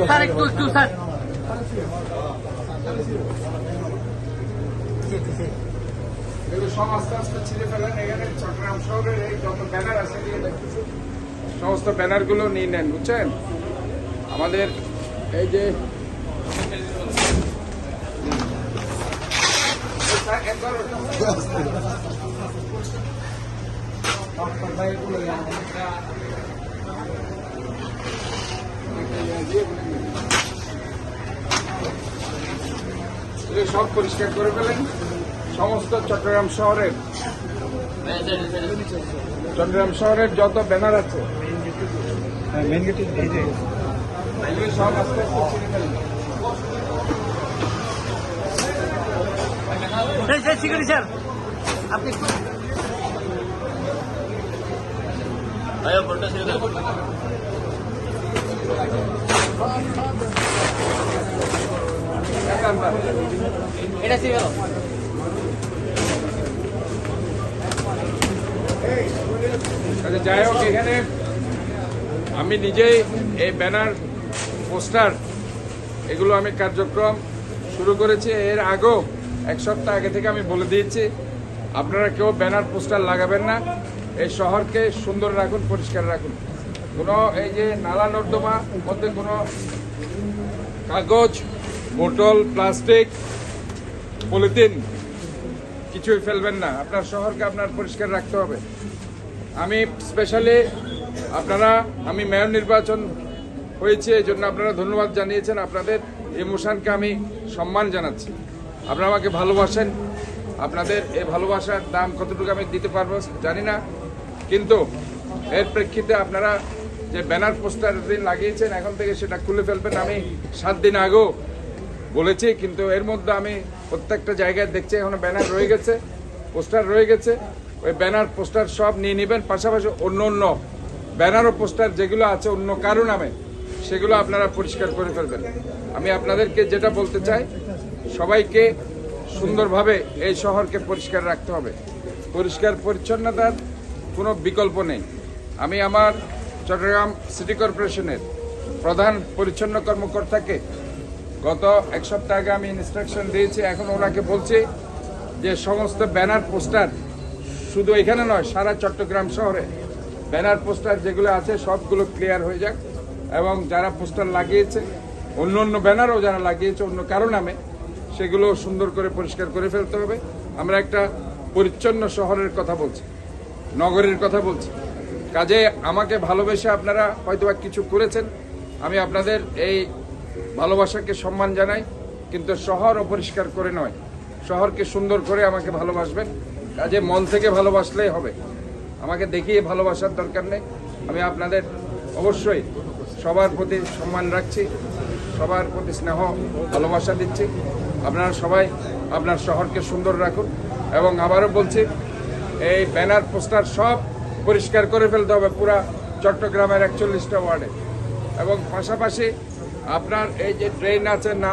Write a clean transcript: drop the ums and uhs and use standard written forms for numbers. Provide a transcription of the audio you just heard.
Sir একটু sir সব আস্তে আস্তে ছিঁড়ে ফেলেন। এখানে চট্টগ্রাম শহরের এই যত ব্যানার আছে সমস্ত ব্যানার গুলো নিয়ে নেন, বুঝছেন? আমাদের এই যে সব পরিষ্কার করে ফেলেন। সমস্ত চট্টগ্রাম শহরের যত ব্যানার আছে সব আস্তে আস্তে ছিঁড়ে ফেলেন। সিকিউরিটি স্যার আপনি এটা ছিল আচ্ছা, যাই হোক, এখানে আমি নিজেই এই ব্যানার পোস্টার এগুলো আমি কার্যক্রম শুরু করেছি। এর আগেও এক সপ্তাহ আগে থেকে আমি বলে দিয়েছি, আপনারা কেউ ব্যানার পোস্টার লাগাবেন না। এই শহরকে সুন্দর রাখুন, পরিষ্কার রাখুন। কোনো এই যে নালা নর্দমা মধ্যে কোনো কাগজ, বোতল, প্লাস্টিক, পলিথিন কিছুই ফেলবেন না। আপনার শহরকে আপনার পরিষ্কার রাখতে হবে। আমি স্পেশালি আমি মেয়র নির্বাচন হয়েছে, এই জন্য আপনারা ধন্যবাদ জানিয়েছেন। আপনাদের ইমোশনকে আমি সম্মান জানাচ্ছি। আপনারা আমাকে ভালোবাসেন। আপনাদের এই ভালোবাসার দাম কতটুকু আমি দিতে পারবো জানি না, কিন্তু এর প্রেক্ষিতে আপনারা যে ব্যানার পোস্টার দিন লাগিয়েছেন, এখন থেকে সেটা খুলে ফেলবেন। আমি 7 দিন আগেও বলেছি, কিন্তু এর মধ্যে আমি প্রত্যেকটা জায়গায় দেখছি এখনো ব্যানার রয়ে গেছে, পোস্টার রয়ে গেছে। ওই ব্যানার পোস্টার সব নিয়ে নেবেন। পাশাপাশি অন্য ব্যানার ও পোস্টার যেগুলো আছে অন্য কারো নামে, সেগুলো আপনারা পরিষ্কার করে ফেলবেন। আমি আপনাদেরকে যেটা বলতে চাই, সবাইকে সুন্দরভাবে এই শহরকে পরিষ্কার রাখতে হবে। পরিষ্কার পরিচ্ছন্নতার কোনো বিকল্প নেই। আমি আমার চট্টগ্রাম সিটি কর্পোরেশনের প্রধান পরিচ্ছন্ন কর্মকর্তাকে গত এক সপ্তাহ আগে আমি ইনস্ট্রাকশন দিয়েছি। এখন ওনাকে বলছি যে সমস্ত ব্যানার পোস্টার শুধু এখানে নয়, সারা চট্টগ্রাম শহরে ব্যানার পোস্টার যেগুলো আছে সবগুলো ক্লিয়ার হয়ে যাক, এবং যারা পোস্টার লাগিয়েছে, অন্য ব্যানারও যারা লাগিয়েছে অন্য কারো নামে, সেগুলো সুন্দর করে পরিষ্কার করে ফেলতে হবে। আমরা একটা পরিচ্ছন্ন শহরের কথা বলছি, নগরের কথা বলছি। কাজে আমাকে ভালোবেসে আপনারা হয়তোবা কিছু করেছেন, আমি আপনাদের এই ভালোবাসাকে সম্মান জানাই, কিন্তু শহর অপরিষ্কার করে নয়, শহরকে সুন্দর করে আমাকে ভালোবাসবেন। কাজে মন থেকে ভালোবাসলেই হবে, আমাকে দেখিয়ে ভালোবাসার দরকার নেই। আমি আপনাদের অবশ্যই সবার প্রতি সম্মান রাখছি, সবার প্রতি স্নেহ ভালোবাসা দিচ্ছি। আপনারা সবাই আপনার শহরকে সুন্দর রাখুন, এবং আবারও বলছি, এই ব্যানার পোস্টার সব পরিষ্কার করে ফেলতে হবে পুরা চট্টগ্রামের 41টা ওয়ার্ডে। এবং পাশাপাশি আপনার এই যে ড্রেন আছে,